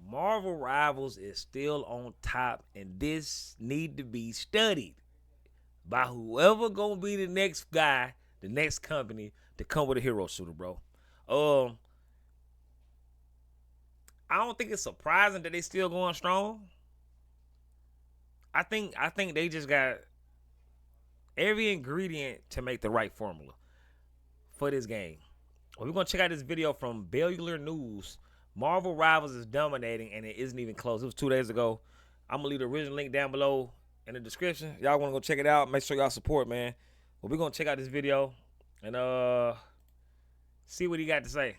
Marvel Rivals is still on top, and this need to be studied by whoever gonna be the next guy, the next company to come with a hero shooter, bro. I don't think it's surprising that they still going strong. I think they just got every ingredient to make the right formula for this game. Well, we're gonna check out this video from Bellular News. Marvel Rivals is dominating, and it isn't even close. It was 2 days ago. I'm gonna leave the original link down below in the description. Y'all wanna go check it out? Make sure y'all support, man. Well, we're gonna check out this video and see what he got to say.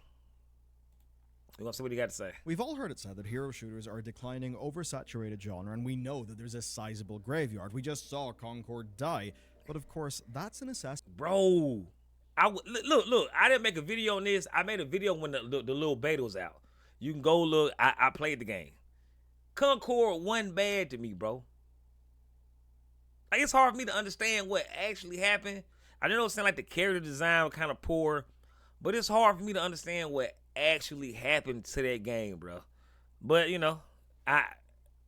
We're gonna see what he got to say. We've all heard it said that hero shooters are a declining, oversaturated genre, and we know that there's a sizable graveyard. We just saw Concord die, but of course, that's a necessity. Bro, look. I didn't make a video on this. I made a video when the little beta was out. You can go look. I played the game. Concord wasn't bad to me, bro. Like, it's hard for me to understand what actually happened. I know it sounded like the character design was kind of poor, but it's hard for me to understand what actually happened to that game, bro. But you know, I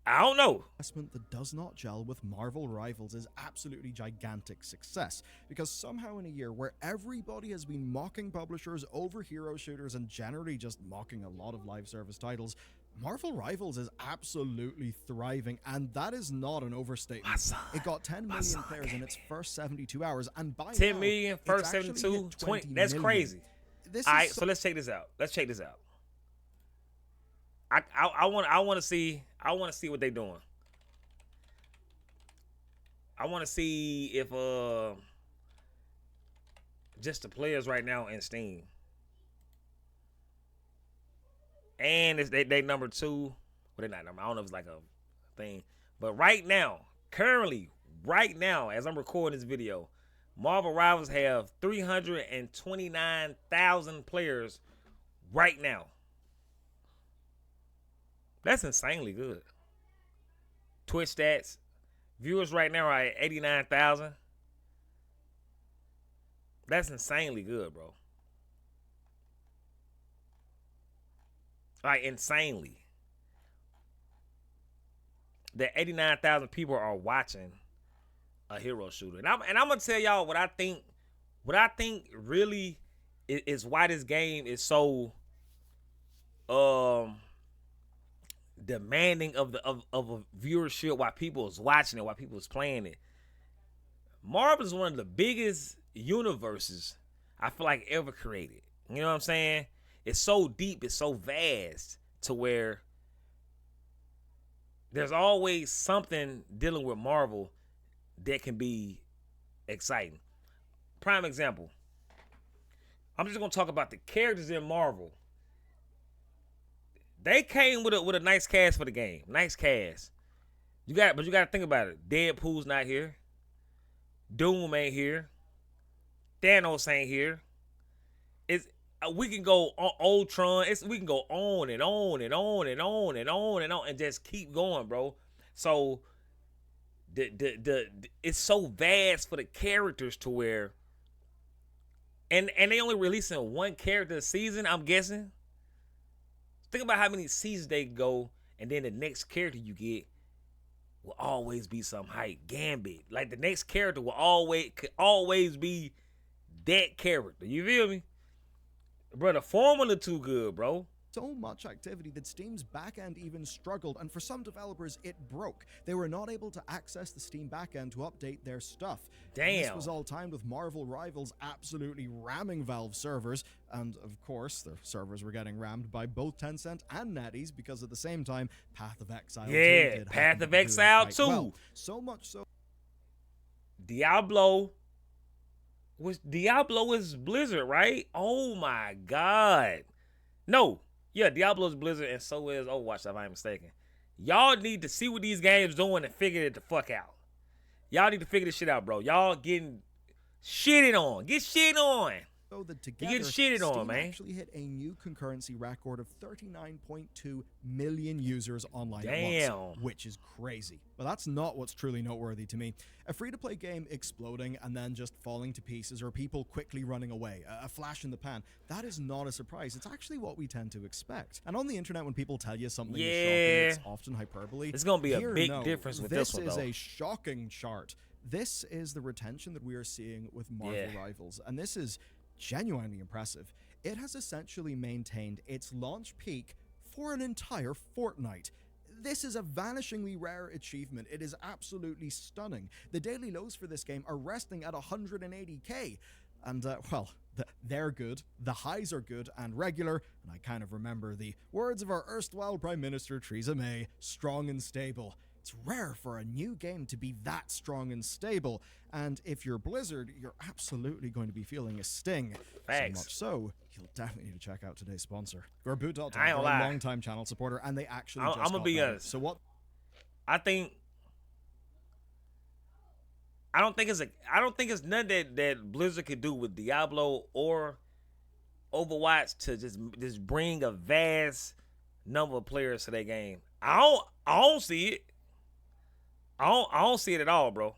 don't know. Investment that does not gel with Marvel Rivals is absolutely gigantic success, because somehow in a year where everybody has been mocking publishers over hero shooters and generally just mocking a lot of live service titles, Marvel Rivals is absolutely thriving, and that is not an overstatement. It got 10 million players in its first 72 hours, and by 10 million first 72, 20. That's crazy. All right, so let's check this out. I want to see what they're doing. I want to see if just the players right now in Steam. And it's they number 2. Well, they're not number. I don't know if it's like a thing. But right now, currently, right now, as I'm recording this video, Marvel Rivals have 329,000 players right now. That's insanely good. Twitch stats. Viewers right now are at 89,000. That's insanely good, bro. Like, insanely. That 89,000 people are watching a hero shooter. And I'm gonna tell y'all what I think really is why this game is so demanding of a viewership, why people is watching it, why people is playing it. Marvel is one of the biggest universes I feel like ever created. You know what I'm saying? It's so deep, it's so vast to where there's always something dealing with Marvel that can be exciting. Prime example. I'm just gonna talk about the characters in Marvel. They came with a nice cast for the game. Nice cast. But you gotta think about it. Deadpool's not here. Doom ain't here. Thanos ain't here. We can go on Ultron. We can go on and on and on and on and on and on and just keep going, bro. So it's so vast for the characters to where, and they only releasing one character a season, I'm guessing. Think about how many seasons they go, and then the next character you get will always be some hype. Gambit, like the next character could always be that character. You feel me? Bro, the formula too good, bro. So much activity that Steam's backend even struggled, and for some developers, it broke. They were not able to access the Steam backend to update their stuff. Damn. And this was all timed with Marvel Rivals absolutely ramming Valve servers, and of course, the servers were getting rammed by both Tencent and NetEase because at the same time, Path of Exile did Path of Exile too. Well. So much so. Diablo is Blizzard, right? Oh my God. No. Yeah, Diablo is Blizzard, and so is Overwatch, if I'm mistaken. Y'all need to see what these games doing and figure it the fuck out. Y'all need to figure this shit out, bro. Y'all getting shitted on. Get shit on. So that You getting together, shitted on, Steam man. actually hit a new concurrency record of 39.2 million users online at once, Damn. which is crazy. But that's not what's truly noteworthy to me. A free-to-play game exploding and then just falling to pieces, or people quickly running away, a flash in the pan, that is not a surprise. It's actually what we tend to expect. And on the internet, when people tell you something is shocking, Yeah. it's often hyperbole. It's gonna be a Here, big no, difference with this one, is though. a shocking chart. This is the retention that we are seeing with Marvel Yeah. Rivals, and this is genuinely impressive. It has essentially maintained its launch peak for an entire fortnight. This is a vanishingly rare achievement. It is absolutely stunning. The daily lows for this game are resting at 180k. And, well, they're good, the highs are good and regular, and I kind of remember the words of our erstwhile Prime Minister Theresa May, strong and stable. It's rare for a new game to be that strong and stable, and if you're Blizzard, you're absolutely going to be feeling a sting. Facts. So much so, you'll definitely need to check out today's sponsor. Gorboot.com, I ain't they're a gonna lie. long-time channel supporter, and they actually I'm just gonna got be better. honest. So what? I don't think it's nothing that Blizzard could do with Diablo or Overwatch to just bring a vast number of players to their game. I don't see it. I don't see it at all, bro.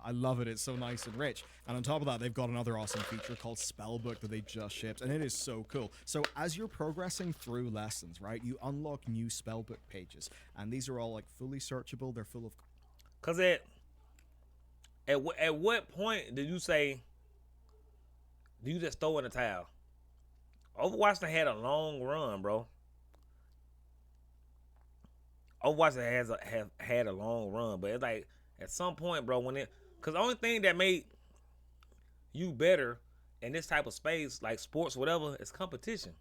I love it. It's so nice and rich. And on top of that, they've got another awesome feature called Spellbook that they just shipped, and it is so cool. So as you're progressing through lessons, right, you unlock new Spellbook pages, and these are all like fully searchable. They're full of... Cause at what point did you say, do you just throw in the towel? Overwatch done had a long run, bro. Overwatch have had a long run, but it's like at some point, bro, cause the only thing that made you better in this type of space, like sports, whatever, is competition.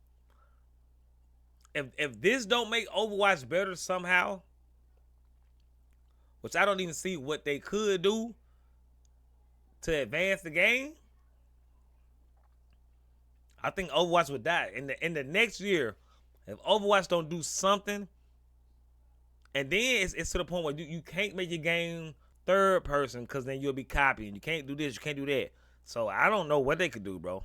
If this don't make Overwatch better somehow, which I don't even see what they could do to advance the game, I think Overwatch would die. In the next year, if Overwatch don't do something, and then it's to the point where you can't make your game third person because then you'll be copying. You can't do this, you can't do that. So I don't know what they could do, bro. Of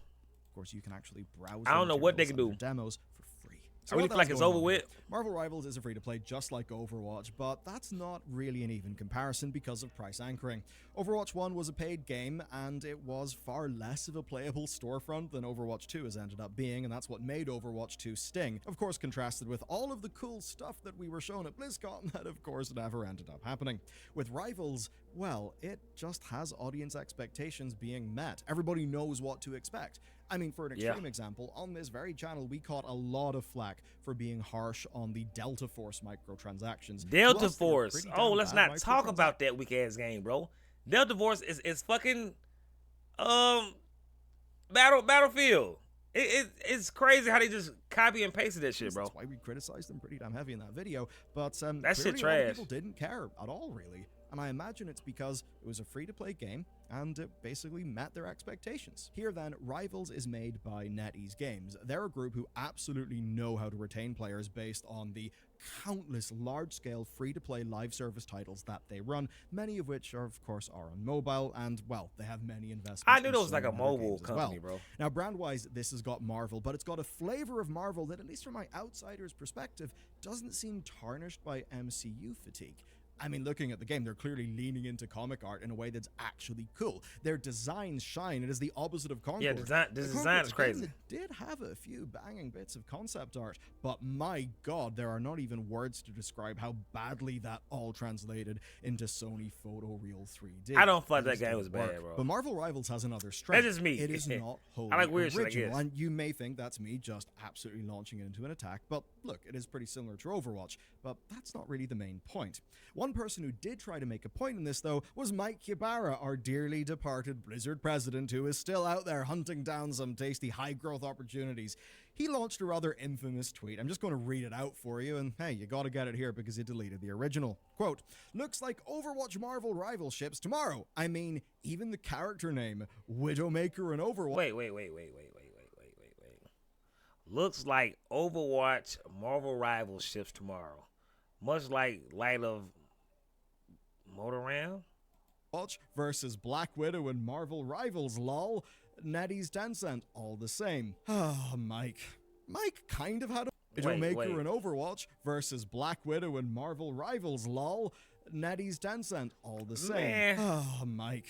course, you can actually browse I don't know what they can do. demos for free. I really what feel like that's it's going over on with. here. Marvel Rivals is a free-to-play just like Overwatch, but that's not really an even comparison because of price anchoring. Overwatch 1 was a paid game, and it was far less of a playable storefront than Overwatch 2 has ended up being, and that's what made Overwatch 2 sting. Of course, contrasted with all of the cool stuff that we were shown at BlizzCon that, of course, never ended up happening. With Rivals, well, it just has audience expectations being met. Everybody knows what to expect. I mean, for an extreme example, on this very channel, we caught a lot of flack for being harsh on the Delta Force microtransactions. Delta Plus, they were Force. pretty Oh, damn let's bad not talk about that weak ass game, bro. Delta Force is fucking Battlefield. It's crazy how they just copy and pasted that shit, bro. That's why we criticized them pretty damn heavy in that video. But That shit clearly a lot of trash. people didn't care at all, really. And I imagine it's because it was a free-to-play game, and it basically met their expectations. Here then, Rivals is made by NetEase Games. They're a group who absolutely know how to retain players based on the countless large-scale free-to-play live service titles that they run, many of which are, of course, are on mobile, and, well, they have many investments. I knew in there was so like a many other mobile games as company, well. bro. Now, brand-wise, this has got Marvel, but it's got a flavor of Marvel that, at least from my outsider's perspective, doesn't seem tarnished by MCU fatigue. I mean, looking at the game, they're clearly leaning into comic art in a way that's actually cool. Their designs shine. It is the opposite of Concord. Yeah, the design is crazy. It did have a few banging bits of concept art, but my god, there are not even words to describe how badly that all translated into Sony Photoreal 3D. I don't feel like It that just game didn't was bad, work. bro. But Marvel Rivals has another strength. That's just me. It is not wholly I like weird shit, I original, guess. and you may think that's me just absolutely launching into an attack, but look, it is pretty similar to Overwatch, but that's not really the main point. One person who did try to make a point in this, though, was Mike Ybarra, our dearly departed Blizzard president, who is still out there hunting down some tasty high-growth opportunities. He launched a rather infamous tweet. I'm just going to read it out for you, and hey, you gotta get it here because he deleted the original. Quote, "Looks like Overwatch Marvel rival ships tomorrow. I mean, even the character name, Widowmaker and Overwatch..." Wait. Looks like Overwatch Marvel Rivals ships tomorrow. Much like Light of Motoram. Versus Black Widow and Marvel Rivals, lol. NetEase Tencent, all the same. Oh, Mike. Mike kind of had a Wait, Widowmaker wait. and Overwatch versus Black Widow and Marvel Rivals, lol. NetEase Tencent, all the same. Man, Oh, Mike.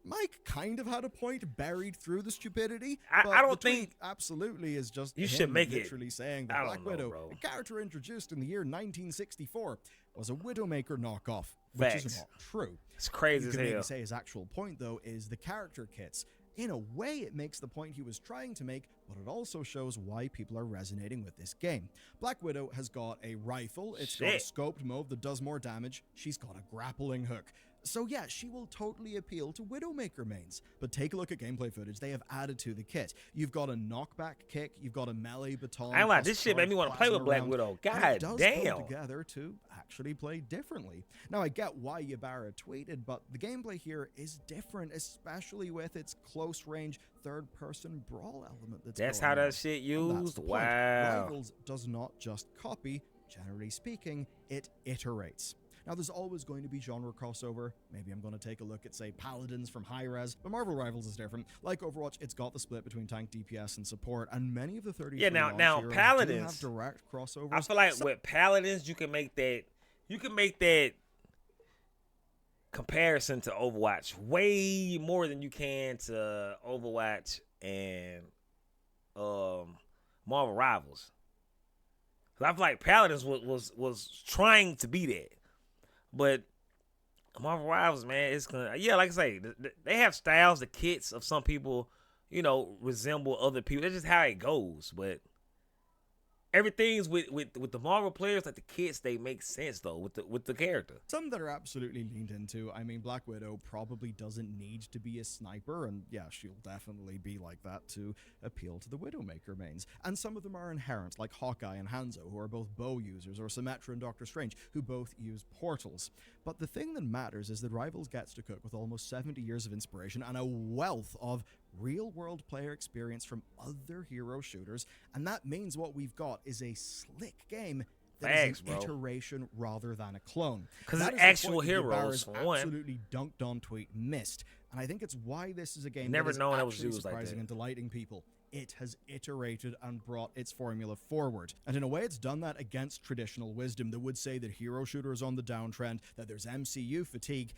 Mike kind of had a point buried through the stupidity, I but the don't tweet think absolutely is just you should him make it. literally saying that I Black don't know, Widow, bro. a character introduced in the year 1964, was a Widowmaker knockoff, which Facts. is not true. It's crazy You as can maybe hell. say his actual point, though, is the character kits. In a way, it makes the point he was trying to make, but it also shows why people are resonating with this game. Black Widow has got a rifle, it's got a Shit. scoped mode that does more damage, she's got a grappling hook. So yeah, she will totally appeal to Widowmaker mains. But take a look at gameplay footage they have added to the kit. You've got a knockback kick, you've got a melee baton. I ain't lie, plus this shit made me want to play with plasma Black round, Widow. and it God does damn. come together to actually play differently. Now I get why Ybarra tweeted, but the gameplay here is different, especially with its close range third-person brawl element That's going how on. that shit And that's used? the point. Wow. Rivals does not just copy, generally speaking, it iterates. Now, there's always going to be genre crossover. Maybe I'm going to take a look at, say, Paladins from Hi-Rez, but Marvel Rivals is different. Like Overwatch, it's got the split between tank, DPS, and support, and many of the 33 Yeah, now launch heroes Paladins, do have direct crossovers. I feel like with Paladins, you can make that comparison to Overwatch way more than you can to Overwatch and Marvel Rivals. 'Cause I feel like Paladins was trying to be that, but Marvel Rivals, man, it's gonna, yeah, like I say, they have styles. The kits of some people, resemble other people. That's just how it goes. But everything's with the Marvel players, like the kits, they make sense though with the character. Some that are absolutely leaned into. I mean, Black Widow probably doesn't need to be a sniper, and yeah, she'll definitely be like that to appeal to the Widowmaker mains. And some of them are inherent, like Hawkeye and Hanzo, who are both bow users, or Symmetra and Doctor Strange, who both use portals. But the thing that matters is that Rivals gets to cook with almost 70 years of inspiration and a wealth of real-world player experience from other hero shooters, and that means what we've got is a slick game that Thanks, is an bro. iteration rather than a clone. 'Cause That it's is the actual point that heroes, Ybarra's for one. absolutely dunked on tweet missed, and I think it's why this is a game Never that is known it was actually used like surprising that. and delighting people. It has iterated and brought its formula forward. And in a way, it's done that against traditional wisdom that would say that hero shooters on the downtrend, that there's MCU fatigue,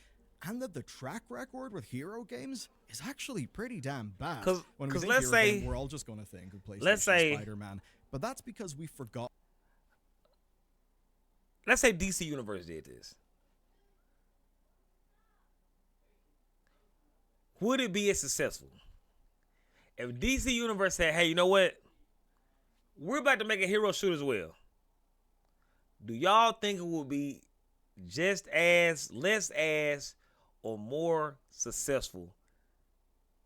and that the track record with hero games is actually pretty damn bad. 'Cause when we think let's hero say- game, we're all just going to think of PlayStation let's say- Spider-Man. But that's because we forgot. Let's say DC Universe did this. Would it be as successful if DC Universe said, "Hey, you know what? We're about to make a hero shoot as well." Do y'all think it would be just as, less as, or more successful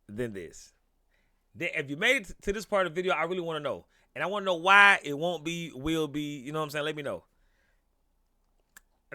than this? If you made it to this part of the video, I really want to know. And I want to know why it won't be, will be, you know what I'm saying? Let me know.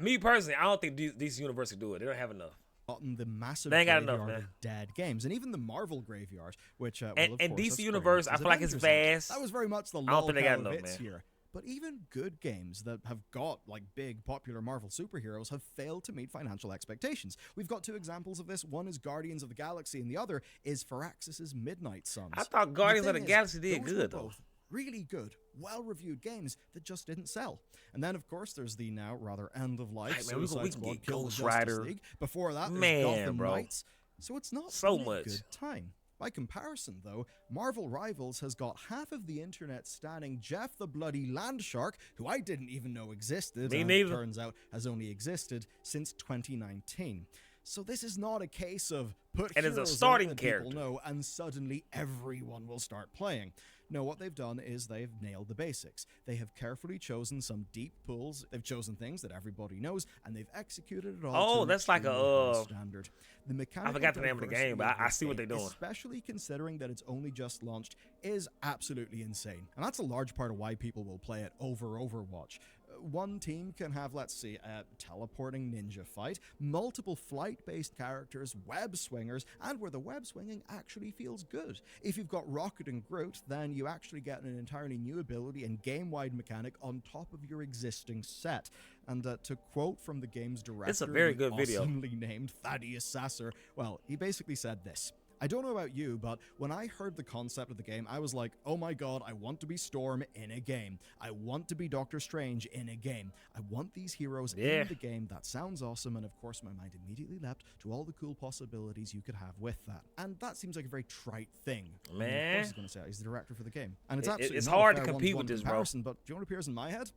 Me personally, I don't think DC Universe can do it. They don't have enough. The massive They ain't got graveyard enough, man. of dead games, and even the Marvel graveyard, which well, And of course, DC has Universe, Square I feel like it's Avengers in it. vast. That was very much the I don't think they got lolcow of enough, its man. year. But even good games that have got like big popular Marvel superheroes have failed to meet financial expectations. We've got two examples of this. One is Guardians of the Galaxy, and the other is Firaxis's Midnight Suns. I thought Guardians of the Galaxy did those were good, though. both really good, well-reviewed games that just didn't sell. And then, of course, there's the now rather end-of-life Hey, man, we Suicide can Squad get Kill the Ghost Justice Rider. League. Before that, there's Man, Gotham bro. Knights. So it's not So been a much. good time. By comparison, though, Marvel Rivals has got half of the internet standing Jeff the Bloody Landshark, who I didn't even know existed, Me and neither. it turns out has only existed since 2019. So this is not a case of put And it's a heroes in starting that people character. know and suddenly everyone will start playing. No, what they've done is they've nailed the basics. They have carefully chosen some deep pools. They've chosen things that everybody knows, and they've executed it all. Oh, to an that's like a, extremely high standard. The mechanical forgot the name of the diversity game, but I this see what game, they're doing. especially considering that it's only just launched, is absolutely insane. And that's a large part of why people will play it over Overwatch. One team can have, let's see, a teleporting ninja fight, multiple flight-based characters, web swingers, and where the web swinging actually feels good. If you've got Rocket and Groot, then you actually get an entirely new ability and game-wide mechanic on top of your existing set. And to quote from the game's director, It's a very the good video. awesomely named Thaddeus Sasser, well, he basically said this: I don't know about you, but when I heard the concept of the game, I was like, oh my god, I want to be Storm in a game. I want to be Doctor Strange in a game. I want these heroes Yeah, in the game. That sounds awesome. And of course, my mind immediately leapt to all the cool possibilities you could have with that. And that seems like a very trite thing. I mean, of course, man. he's going to say he's the director for the game. And it's absolutely It's not a hard to fair compete with one-to-one this, bro. comparison, but do you know what appears in my head?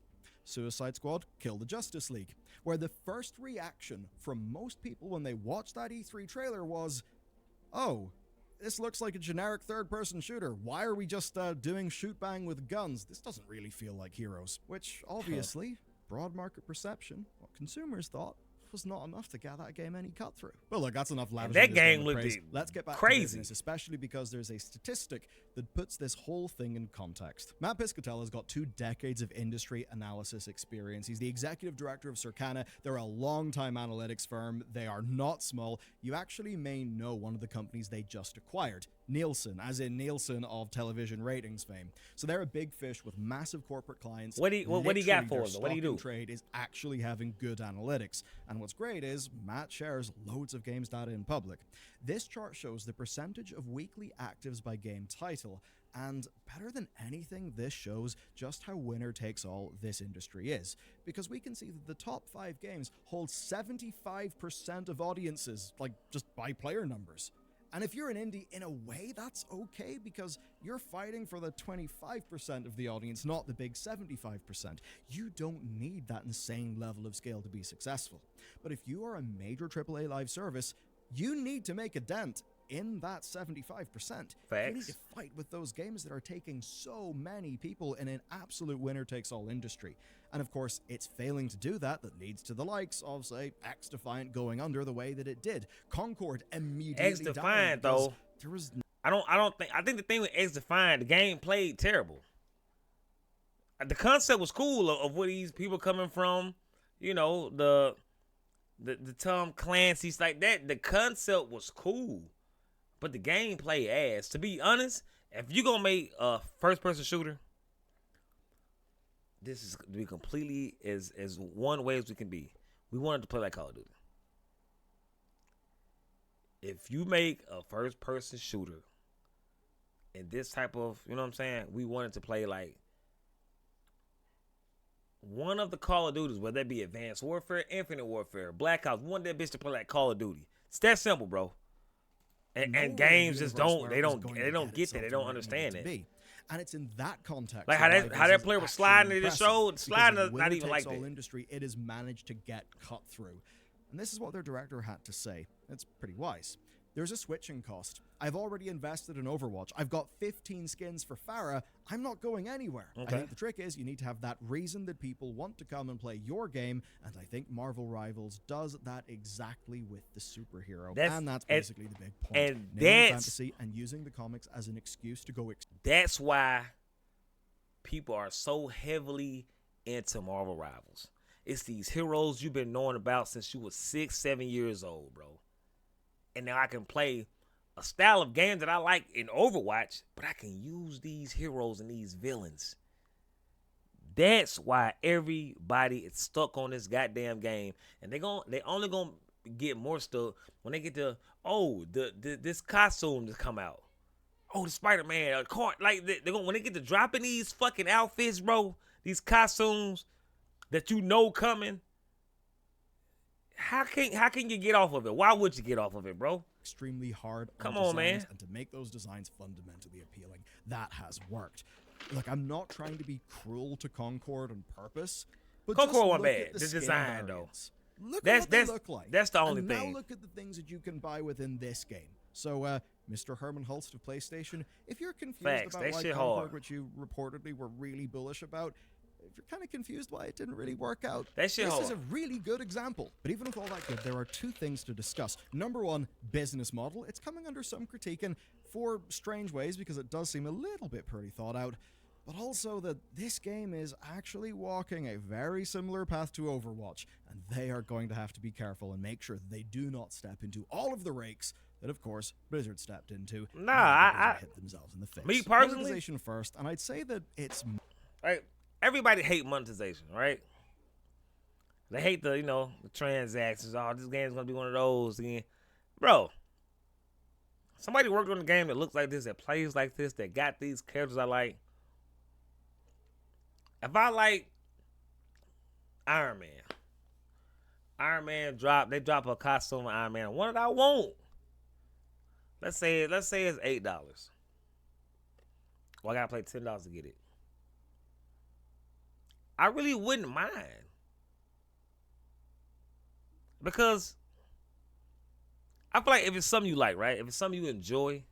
Suicide Squad Kill the Justice League, where the first reaction from most people when they watched that E3 trailer was, oh, this looks like a generic third-person shooter. Why are we just doing shoot-bang with guns? This doesn't really feel like Heroes. Which, obviously, broad market perception, what consumers thought, was not enough to get that game any cut through. Well, look, that's enough lavishing. That this game with looked praise. Let's get back to crazy. business, especially because there's a statistic that puts this whole thing in context. Matt Piscatella's got 2 decades of industry analysis experience. He's the executive director of Circana. They're a long-time analytics firm. They are not small. You actually may know one of the companies they just acquired. Nielsen, as in Nielsen of television ratings fame. So they're a big fish with massive corporate clients. What do you got Literally, for their us? What do you stock in do? trade is actually having good analytics. And what's great is Matt shares loads of games data in public. This chart shows the percentage of weekly actives by game title. And better than anything, this shows just how winner takes all this industry is. Because we can see that the top 5 games hold 75% of audiences, like just by player numbers. And if you're an indie, in a way, that's okay because you're fighting for the 25% of the audience, not the big 75%. You don't need that insane level of scale to be successful. But if you are a major AAA live service, you need to make a dent in that 75%. You need to fight with those games that are taking so many people in an absolute winner-takes-all industry. And of course, it's failing to do that leads to the likes of, say, X-Defiant going under the way that it did. Concord immediately X-Defiant, though, there was I think the thing with X-Defiant, the game played terrible. The concept was cool of where these people coming from, you know, the Tom Clancy's like that. The concept was cool, but the gameplay ass. To be honest, if you gonna make a first-person shooter, this is to be completely as one way as we can be. We wanted to play like Call of Duty. If you make a first-person shooter in this type of, you know what I'm saying, we wanted to play like one of the Call of Duties, whether that be Advanced Warfare, Infinite Warfare, Black Ops. We wanted that bitch to play like Call of Duty. It's that simple, bro. And games just don't get that. They don't understand it. And it's in that context. Like how that player was sliding in the show, sliding not even like that. Industry, it has managed to get cut through. And this is what their director had to say. It's pretty wise. There's a switching cost. I've already invested in Overwatch. I've got 15 skins for Pharah. I'm not going anywhere. Okay. I think the trick is you need to have that reason that people want to come and play your game, and I think Marvel Rivals does that exactly with the superhero. And that's basically the big point. And that's fantasy and using the comics as an excuse to go. That's why people are so heavily into Marvel Rivals. It's these heroes you've been knowing about since you were 6, 7 years old, bro. And now I can play a style of game that I like in Overwatch, but I can use these heroes and these villains. That's why everybody is stuck on this goddamn game, and they only gonna get more stuff when they get to this costume to come out. Oh, the Spider-Man, like when they get to dropping these fucking outfits, bro. These costumes that you know coming. How can you get off of it? Why would you get off of it, bro? Extremely hard. Come on, man. And to make those designs fundamentally appealing, that has worked. Look, I'm not trying to be cruel to Concord on purpose, but Concord wasn't bad. The design, though. Look at what they look like. That's the only and thing. Now look at the things that you can buy within this game. So, Mr. Herman Hulst of PlayStation, if you're confused about why Concord, which you reportedly were really bullish about, if you're kind of confused why it didn't really work out, this is a really good example. But even with all that good, there are 2 things to discuss. Number 1, business model. It's coming under some critique, and for strange ways, because it does seem a little bit pretty thought out. But also that this game is actually walking a very similar path to Overwatch, and they are going to have to be careful and make sure that they do not step into all of the rakes that, of course, Blizzard stepped into. I hit themselves in the face. Me personally, monetization first, and I'd say that it's everybody hate monetization, right? They hate the transactions. Oh, this game's gonna be one of those again, bro. Somebody worked on a game that looks like this, that plays like this, that got these characters I like. If I like Iron Man, they drop a costume of Iron Man. One that I want. Let's say it's $8. Well, I gotta pay $10 to get it. I really wouldn't mind because I feel like if it's something you like, right? If it's something you enjoy,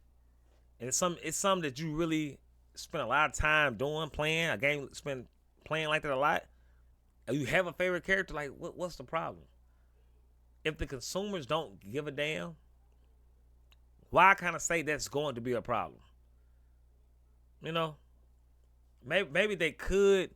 and it's something that you really spend a lot of time doing, playing a game, spend playing like that a lot, and you have a favorite character, like what's the problem? If the consumers don't give a damn, why kind of say that's going to be a problem? You know, maybe they could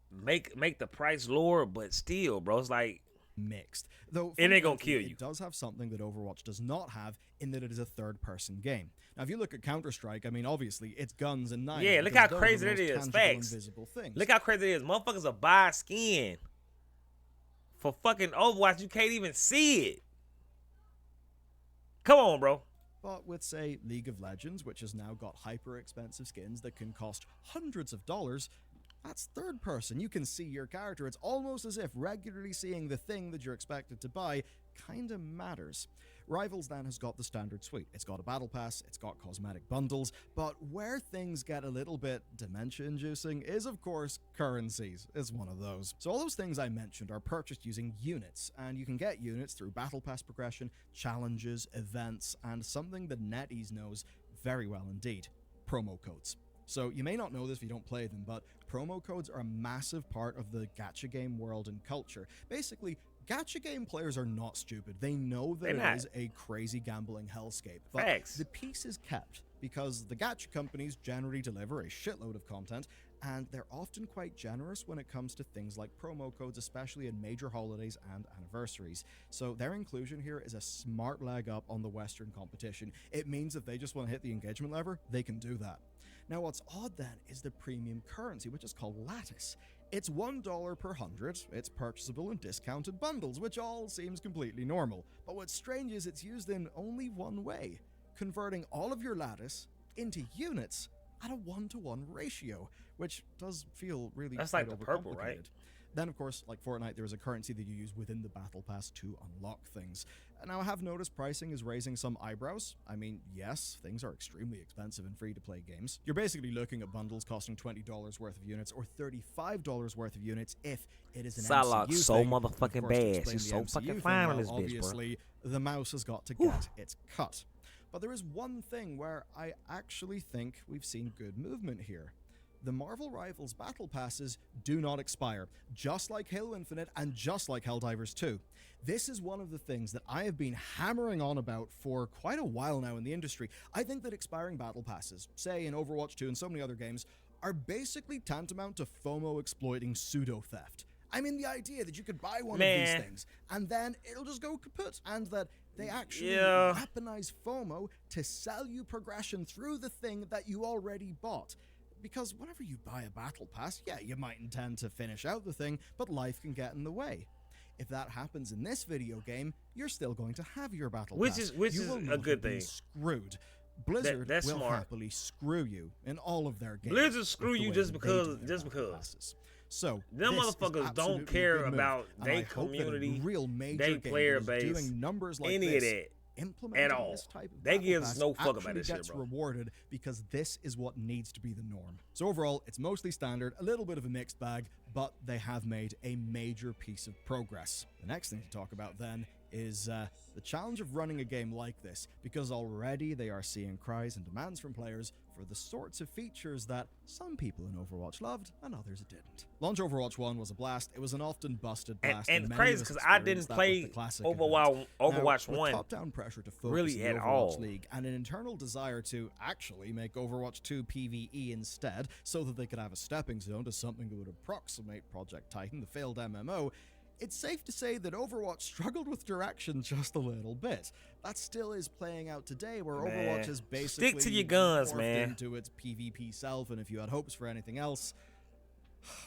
make the price lower, but still, bro, it's like Mixed. Though it ain't gonna kill it you. does have something that Overwatch does not have in that it is a third-person game. Now, if you look at Counter-Strike, I mean, obviously, it's guns and knives. Yeah, look because how those are crazy the it most is. tangible, Facts. invisible things. Look how crazy it is. Motherfuckers will buy skin for fucking Overwatch. You can't even see it. Come on, bro. But with, say, League of Legends, which has now got hyper-expensive skins that can cost hundreds of dollars, that's third person. You can see your character. It's almost as if regularly seeing the thing that you're expected to buy kind of matters. Rivals then has got the standard suite. It's got a battle pass, it's got cosmetic bundles, but where things get a little bit dementia-inducing is, of course, currencies. It's one of those. So all those things I mentioned are purchased using units, and you can get units through battle pass progression, challenges, events, and something that NetEase knows very well indeed: promo codes. So you may not know this if you don't play them, but promo codes are a massive part of the gacha game world and culture. Basically, gacha game players are not stupid. They know that it is a crazy gambling hellscape. But Facts. the peace is kept because the gacha companies generally deliver a shitload of content, and they're often quite generous when it comes to things like promo codes, especially in major holidays and anniversaries. So their inclusion here is a smart leg up on the Western competition. It means if they just want to hit the engagement lever, they can do that. Now, what's odd then is the premium currency, which is called Lattice. It's $1 per 100, it's purchasable in discounted bundles, which all seems completely normal. But what's strange is it's used in only one way: converting all of your Lattice into units at a 1-to-1 ratio, which does feel really That's like the purple, overcomplicated. right? Then, of course, like Fortnite, there is a currency that you use within the Battle Pass to unlock things. Now, I have noticed pricing is raising some eyebrows. I mean, yes, things are extremely expensive in free-to-play games. You're basically looking at bundles costing $20 worth of units or $35 worth of units if it is an Psylocke MCU so thing. motherfucking Of course, to bad. explain She's the so MCU fucking thing, fine on well, this bitch, bro. obviously, the mouse has got to get its cut. But there is one thing where I actually think we've seen good movement here. The Marvel Rivals Battle Passes do not expire, just like Halo Infinite and just like Helldivers 2. This is one of the things that I have been hammering on about for quite a while now in the industry. I think that expiring Battle Passes, say in Overwatch 2 and so many other games, are basically tantamount to FOMO exploiting pseudo-theft. I mean, the idea that you could buy one of these things and then it'll just go kaput, and that they actually weaponize FOMO to sell you progression through the thing that you already bought. Because whenever you buy a battle pass, yeah, you might intend to finish out the thing, but life can get in the way. If that happens in this video game, you're still going to have your battle pass. Which is a good thing. Screwed. Blizzard that's will smart. happily screw you in all of their games. Blizzard screw with the you way just that they do because. their Just battle because. passes. So Them this is motherfuckers don't absolutely a care good move, about and their I hope that a community, real major they game player that is base, doing numbers like any this, of that. implementing At all. this type of They battle gives pass no fuck about actually this shit, gets bro. rewarded, because this is what needs to be the norm. So overall, it's mostly standard, a little bit of a mixed bag, but they have made a major piece of progress. The next thing to talk about then is the challenge of running a game like this, because already they are seeing cries and demands from players for the sorts of features that some people in Overwatch loved and others didn't. Launch Overwatch 1 was a blast. It was an often busted blast. And many crazy of us because I experienced didn't that play with the classic Overwatch now, 1 with top-down pressure to focus really in the at Overwatch all. League and an internal desire to actually make Overwatch 2 PvE instead, so that they could have a stepping stone to something that would approximate Project Titan, the failed MMO. It's safe to say that Overwatch struggled with direction just a little bit. That still is playing out today, where Overwatch is basically stick to your guns, morphed man. into its PvP self, and if you had hopes for anything else,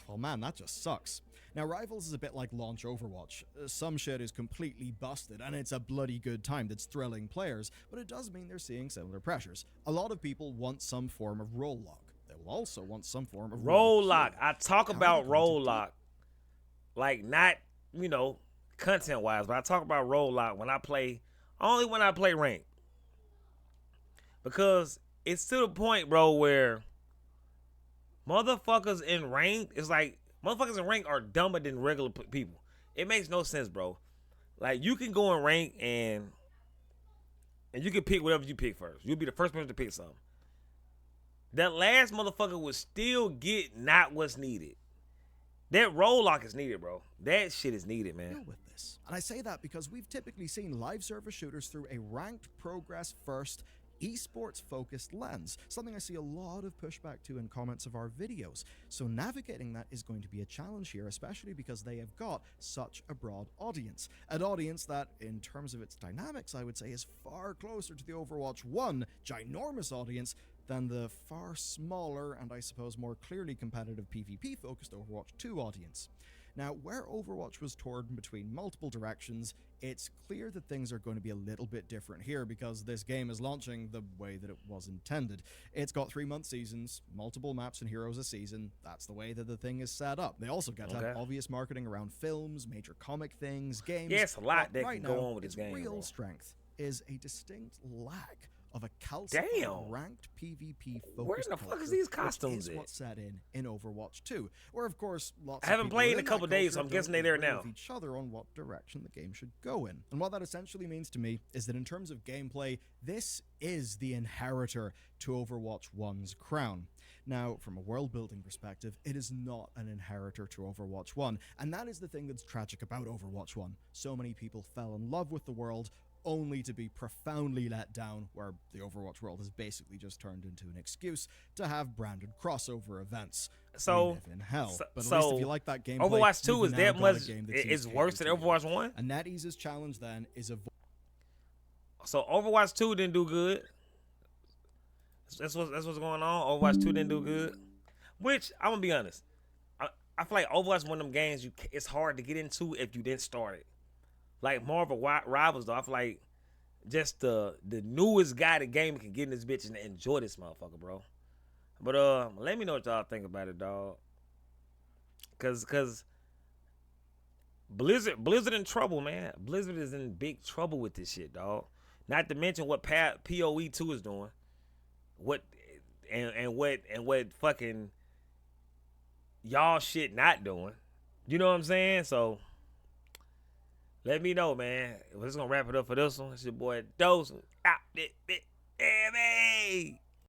well, man, that just sucks. Now, Rivals is a bit like launch Overwatch. Some shit is completely busted, and it's a bloody good time that's thrilling players, but it does mean they're seeing similar pressures. A lot of people want some form of role lock. They will also want some form of role Roll queue. lock. I talk How are they about going to roll lock, like not, you know, content wise, but I talk about roll lock when I play, only when I play rank. Because it's to the point, bro, where motherfuckers in rank, it's like motherfuckers in rank are dumber than regular people. It makes no sense, bro. Like you can go in rank and you can pick whatever you pick first. You'll be the first person to pick something. That last motherfucker will still get not what's needed. That roll lock is needed, bro. That shit is needed, man. with this? And I say that because we've typically seen live service shooters through a ranked progress first esports focused lens, something I see a lot of pushback to in comments of our videos. So navigating that is going to be a challenge here, especially because they have got such a broad audience. An audience that, in terms of its dynamics, I would say is far closer to the Overwatch 1 ginormous audience than the far smaller and I suppose more clearly competitive PvP focused Overwatch 2 audience. Now, where Overwatch was torn between multiple directions, it's clear that things are going to be a little bit different here because this game is launching the way that it was intended. It's got 3-month seasons, multiple maps and heroes a season. That's the way that the thing is set up. They also get to have obvious marketing around films, major comic things, games. Yeah, it's a lot that right can go now, on with this game, real bro. strength is a distinct lack of a calcified ranked PvP focused Where the fuck is these costumes at? What's set in Overwatch 2, where of course lots. I haven't of people played in a couple days, so I'm don't guessing they're there agree now. with each other on what direction the game should go in, and what that essentially means to me is that in terms of gameplay, this is the inheritor to Overwatch 1's crown. Now, from a world-building perspective, it is not an inheritor to Overwatch 1, and that is the thing that's tragic about Overwatch 1. So many people fell in love with the world, only to be profoundly let down, where the Overwatch world has basically just turned into an excuse to have branded crossover events. So, we live in hell. But at so least if you like that gameplay, Overwatch 2 you've is now that got much, a game that it's seems worse than catered to you. Overwatch 1? And NetEase's challenge then is So Overwatch 2 didn't do good. That's what's going on. Overwatch 2 didn't do good. Which, I'm going to be honest, I feel like Overwatch is one of them games it's hard to get into if you didn't start it. Like Marvel Rivals, though, I feel like just the newest guy the game can get in this bitch and enjoy this motherfucker, bro. But let me know what y'all think about it, dog. Cause Blizzard in trouble, man. Blizzard is in big trouble with this shit, dog. Not to mention what PoE 2 is doing. What fucking y'all shit not doing. You know what I'm saying? So let me know, man. We're just gonna wrap it up for this one. It's your boy Dose. Out it, baby.